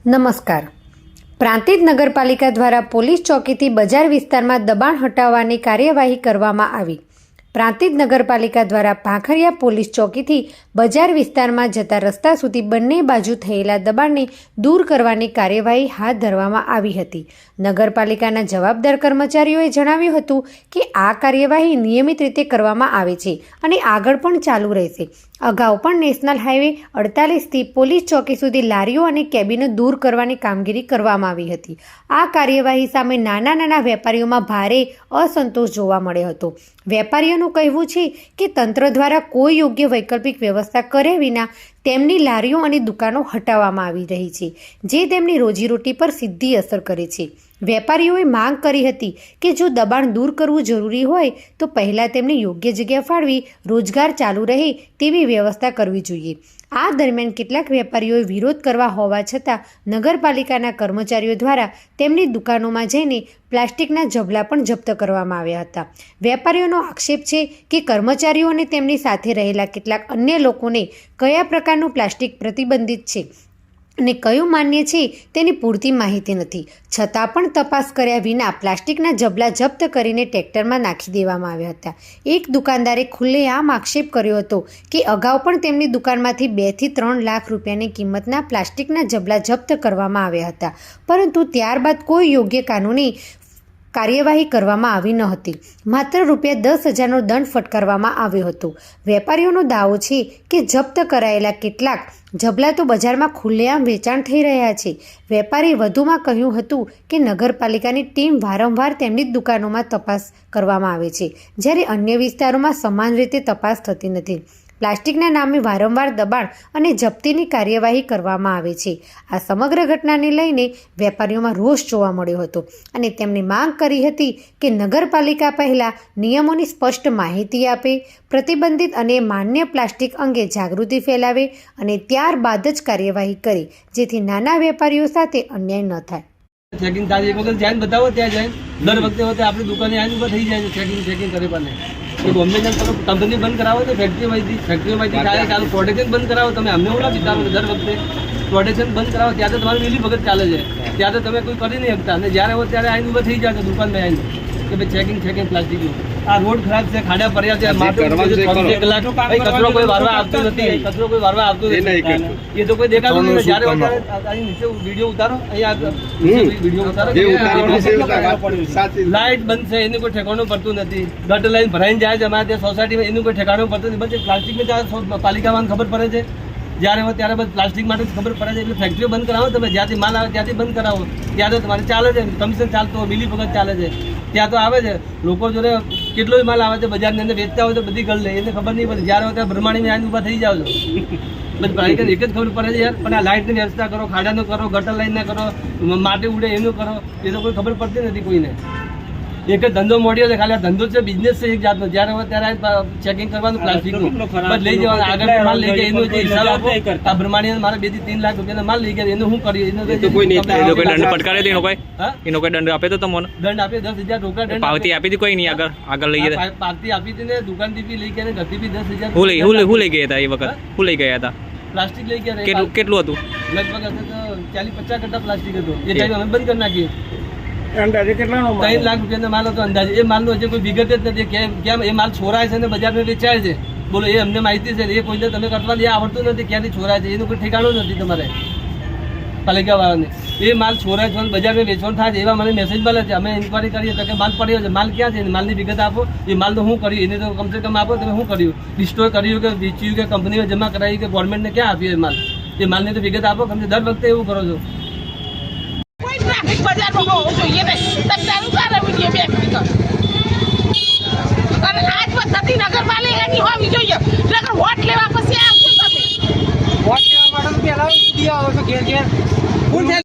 નમસ્કાર। પ્રાંતિજ નગરપાલિકા દ્વારા પોલીસ ચોકીથી બજાર વિસ્તારમાં દબાણ હટાવવાની કાર્યવાહી કરવામાં આવી। પ્રાંતિજ નગરપાલિકા દ્વારા ભાંખરિયા પોલીસ ચોકીથી બજાર વિસ્તારમાં જતા રસ્તા સુધી બંને બાજુ થયેલા દબાણને દૂર કરવાની કાર્યવાહી હાથ ધરવામાં આવી હતી। નગરપાલિકાના જવાબદાર કર્મચારીઓએ જણાવ્યું હતું કે આ કાર્યવાહી નિયમિત રીતે કરવામાં આવે છે અને આગળ પણ ચાલુ રહેશે। અગાઉ પણ નેશનલ હાઈવે 48થી પોલીસ ચોકી સુધી લારીઓ અને કેબિનો દૂર કરવાની કામગીરી કરવામાં આવી હતી। આ કાર્યવાહી સામે નાના વેપારીઓમાં ભારે અસંતોષ જોવા મળ્યો હતો। વેપારીઓનું કહેવું છે કે તંત્ર દ્વારા કોઈ યોગ્ય વૈકલ્પિક વ્યવસ્થા કર્યા વિના તેમની લારીઓ અને દુકાનો હટાવવામાં આવી રહી છે, જે તેમની રોજીરોટી પર સીધી અસર કરે છે। વેપારીઓએ માંગ કરી હતી કે જો દબાણ દૂર કરવું જરૂરી હોય તો પહેલાં તેમને યોગ્ય જગ્યા ફાળવી રોજગાર ચાલુ રહે તેવી વ્યવસ્થા કરવી જોઈએ। આ દરમિયાન કેટલાક વેપારીઓએ વિરોધ કરવા હોવા છતાં નગરપાલિકાના કર્મચારીઓ દ્વારા તેમની દુકાનોમાં જઈને પ્લાસ્ટિકના ઝબલા પણ જપ્ત કરવામાં આવ્યા હતા। વેપારીઓનો આક્ષેપ છે કે કર્મચારીઓ અને તેમની સાથે રહેલા કેટલાક અન્ય લોકોને કયા પ્રકારનું પ્લાસ્ટિક પ્રતિબંધિત છે અને કયું માન્ય છે તેની પૂરતી માહિતી નથી, છતાં પણ તપાસ કર્યા વિના પ્લાસ્ટિકના ઝબલા જપ્ત કરીને ટ્રેક્ટરમાં નાખી દેવામાં આવ્યા હતા। એક દુકાનદારે ખુલ્લેઆમ આક્ષેપ કર્યો હતો કે અગાઉ પણ તેમની દુકાનમાંથી 2 થી 3 લાખ રૂપિયાની કિંમતના પ્લાસ્ટિકના ઝબલા જપ્ત કરવામાં આવ્યા હતા, પરંતુ ત્યારબાદ કોઈ યોગ્ય કાનૂની કાર્યવાહી કરવામાં આવી ન હતી। માત્ર ₹10,000નો દંડ ફટકારવામાં આવ્યો હતો। વેપારીઓનો દાવો છે કે જપ્ત કરાયેલા કેટલાક ઝબલા તો બજારમાં ખુલ્લેઆમ વેચાણ થઈ રહ્યા છે। વેપારી વધુમાં કહ્યું હતું કે નગરપાલિકાની ટીમ વારંવાર તેમની જ દુકાનોમાં તપાસ કરવામાં આવે છે, જ્યારે અન્ય વિસ્તારોમાં સમાન રીતે તપાસ થતી નથી। પ્લાસ્ટિકના નામે વારંવાર દબાણ અને જપ્તીની કાર્યવાહી કરવામાં આવે છે। આ સમગ્ર ઘટનાને લઈને વેપારીઓમાં રોષ જોવા મળ્યો હતો અને તેમણે માંગ કરી હતી કે નગરપાલિકા પહેલાં નિયમોની સ્પષ્ટ માહિતી આપે, પ્રતિબંધિત અને માન્ય પ્લાસ્ટિક અંગે જાગૃતિ ફેલાવે અને ત્યારબાદ જ કાર્યવાહી કરે, જેથી નાના વેપારીઓ સાથે અન્યાય ન થાય। ચેકિંગ થાય એક વખત જઈને બતાવો, ત્યાં જઈને દર વખતે આપણી દુકાને આવીને ઊભા થઈ જાય છે ચેકિંગ કરે પણ બોમ્બે જઈને તમે કંપની બંધ કરાવો તો ફેક્ટરીમાંથી થાય ચાલુ પ્રોડક્શન બંધ કરાવો, તમે અમને ઓલા વિચારો દર વખતે પ્રોડક્શન બંધ કરાવો ત્યાં તો તમારું મિલી ભગત ચાલે છે, ત્યાં તો તમે કોઈ કરી નહીં શકતા અને જ્યારે હોય ત્યારે આવીને ઊભા થઈ જાય છે દુકાનમાં આવીને કે ભાઈ ચેકિંગ પ્લાસ્ટિકનું આ રોડ ખરાબ છે, ખાડા પડ્યા છે, કચરો કોઈ વારવા આવતું નથી, કચરો કોઈ વારવા આવતું નથી, એ તો કોઈ દેખાતું નથી। જ્યારે નીચે વિડીયો ઉતારો, અહીંયા વિડીયો ઉતારો, લાઇટ બંધ છે એનું કોઈ ઠેકાણું પડતું નથી, ગટર લાઈન ભરાઈને જાય છે અમારે ત્યાં સોસાયટીમાં એનું કોઈ ઠેકાણું પડતું નથી, બસ પ્લાસ્ટિકમાં ત્યારે પાલિકામાં ખબર પડે છે, જ્યારે હોય ત્યારે બસ પ્લાસ્ટિક માટે ખબર પડે છે। એટલે ફેક્ટરીઓ બંધ કરાવો, તમે જ્યાંથી માલ આવે ત્યાંથી બંધ કરાવો, ત્યાં તો તમારે ચાલે છે, કમિશન ચાલતું હોય, મિલી ભગત ચાલે છે, ત્યાં તો આવે છે લોકો જોડે કેટલો માલ આવે છે બજારની અંદર વેચતા હોય તો બધી ગળ લે, એને ખબર નહીં પડે, જ્યારે હોય ત્યારે બ્રહ્માણીમાં આવીને ઊભા થઈ જાવ છો, બસ પ્રાઇવેટ એક જ ખબર પડે છે યાર। પણ આ લાઇટની વ્યવસ્થા કરો, ખાડાનો કરો, ગટર લાઈનના કરો, માટી ઉડે એનું કરો, એ તો કોઈ ખબર પડતી નથી કોઈને। એક જ ધંધો મોડ્યો છે, ખાલી આ ધંધો છે, બિઝનેસ છે એક જાતનો, જ્યારે હોય ત્યારે ચેકિંગ કરવાનું પ્લાસ્ટિકનું બસ લઈ જવાનું, આગળ માલ લઈ ગયા એનો જે હિસાબ આપો, આ બ્રહ્માણી મારે 2 થી 3 લાખ રૂપિયાનો માલ લઈ ગયા એનું શું કર્યું, એનો કોઈ દંડ ફટકારે એનો કોઈ દંડ આપે તો તમને દંડ આપે 10,000 રોકડા દંડ પાવતી આપી હતી કોઈ નહીં આગળ લઈ ગયા પાવતી આપી હતી ને દુકાનથી બી લઈ ગયા ને ઘરથી બી 10,000 હું લઈ ગયા હતા એ વખત હું લઈ ગયા હતા પ્લાસ્ટિક લઈ ગયા કેટલું હતું લગભગ 40-50 કટ્ટા પ્લાસ્ટિક હતું, એ ટાઈમ અમે બંધ કરી નાખીએ। અંદાજે કેટલાનો 3 લાખ રૂપિયાનો માલ હતો અંદાજે, એ માલનો હજી કોઈ વિગત જ નથી કેમ એ માલ છોરાય છે ને બજારમાં વેચાય છે, બોલો એ અમને માહિતી છે, એ કોઈને તમે કટવા એ આવડતું નથી ક્યાંથી છોરાય છે, એનું કોઈ ઠેકાણું નથી તમારે પાલિકાવાળાને, એ માલ છોરાય છે બજારમાં વેચવાનું થાય છે એવા મને મેસેજ મળે છે, અમે ઇન્કવાયરી કરીએ તો કે માલ પડ્યો છે, માલ ક્યાં છે, માલની વિગત આપો, એ માલનું શું કર્યું એને તો કમસે કમ આપો, તમે શું કર્યું, ડિસ્ટ્રોય કર્યું કે વેચ્યું કે કંપનીમાં જમા કરાવી કે ગવર્મેન્ટને ક્યાં આપ્યું એ માલની તો વિગત આપો, તમે દર વખતે એવું કરો છો। બજારમાં હોવું જોઈએ ને તકદારું કાલે વિડીયો બેકરી કર અને આજ પદ્ધતિ નગરપાલિકાની હોવી જોઈએ, નગર વોટ લેવા પછી આવશો તમે, વોટ લેવા માટે પહેલા આવો છો ઘેર